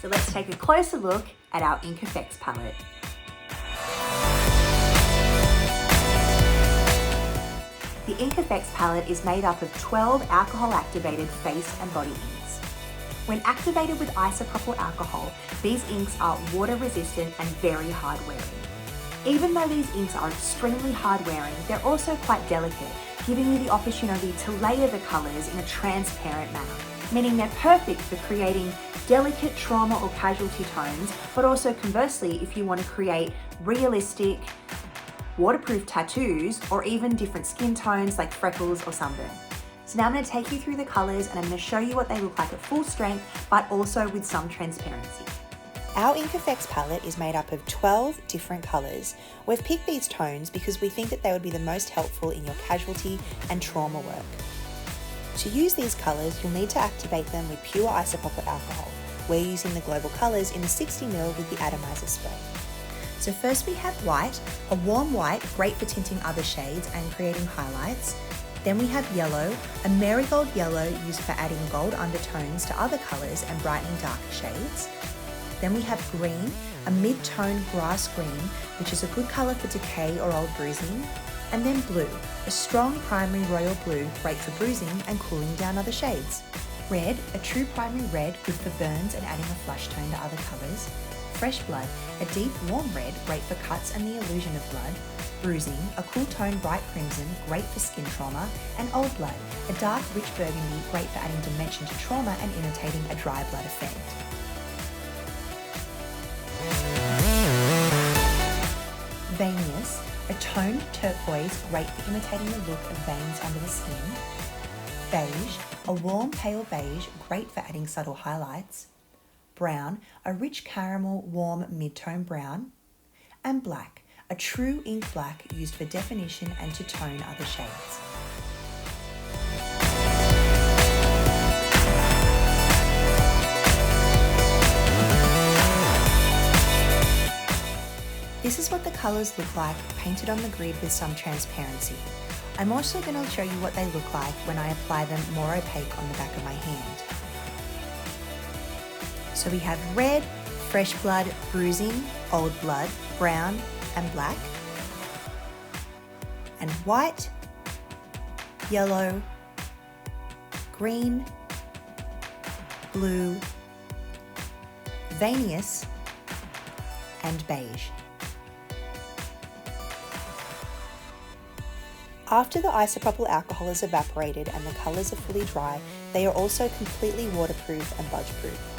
So let's take a closer look at our Ink Effects palette. The Ink Effects palette is made up of 12 alcohol-activated face and body inks. When activated with isopropyl alcohol, these inks are water-resistant and very hard-wearing. Even though these inks are extremely hard-wearing, they're also quite delicate, giving you the opportunity to layer the colours in a transparent manner, meaning they're perfect for creating delicate trauma or casualty tones, but also conversely, if you want to create realistic, waterproof tattoos, or even different skin tones like freckles or sunburn. So now I'm going to take you through the colours and I'm going to show you what they look like at full strength, but also with some transparency. Our Ink Effects palette is made up of 12 different colours. We've picked these tones because we think that they would be the most helpful in your casualty and trauma work. To use these colours, you'll need to activate them with pure isopropyl alcohol. We're using the Global Colours in the 60ml with the atomizer spray. So first we have white, a warm white, great for tinting other shades and creating highlights. Then we have yellow, a marigold yellow used for adding gold undertones to other colours and brightening darker shades. Then we have green, a mid-tone grass green, which is a good colour for decay or old bruising. And then blue, a strong primary royal blue, great for bruising and cooling down other shades. Red, a true primary red, good for burns and adding a flush tone to other colours. Fresh blood, a deep warm red, great for cuts and the illusion of blood. Bruising, a cool tone bright crimson, great for skin trauma. And old blood, a dark rich burgundy, great for adding dimension to trauma and imitating a dry blood effect. Veinous, a toned turquoise, great for imitating the look of veins under the skin. Beige, a warm pale beige, great for adding subtle highlights. Brown, a rich caramel, warm mid-tone brown. And black, a true ink black used for definition and to tone other shades. This is what the colours look like painted on the grid with some transparency. I'm also going to show you what they look like when I apply them more opaque on the back of my hand. So we have red, fresh blood, bruising, old blood, brown and black, and white, yellow, green, blue, veinous and beige. After the isopropyl alcohol is evaporated and the colours are fully dry, they are also completely waterproof and budge-proof.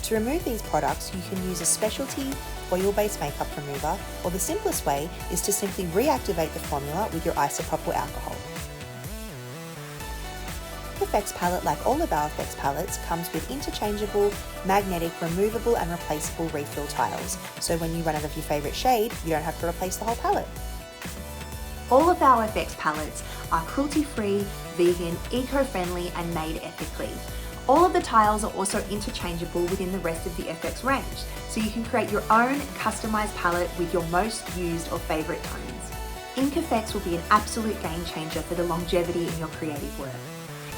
To remove these products, you can use a specialty oil-based makeup remover, or the simplest way is to simply reactivate the formula with your isopropyl alcohol. The Effects palette, like all of our Effects palettes, comes with interchangeable, magnetic, removable and replaceable refill tiles, so when you run out of your favourite shade, you don't have to replace the whole palette. All of our Effects palettes are cruelty-free, vegan, eco-friendly and made ethically. All of the tiles are also interchangeable within the rest of the FX range, so you can create your own customised palette with your most used or favourite tones. Ink Effects will be an absolute game changer for the longevity in your creative work.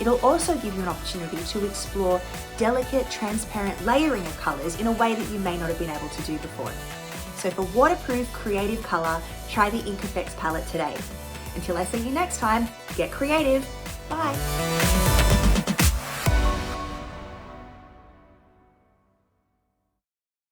It'll also give you an opportunity to explore delicate, transparent layering of colours in a way that you may not have been able to do before. So for waterproof, creative colour, try the Ink Effects palette today. Until I see you next time, get creative. Bye.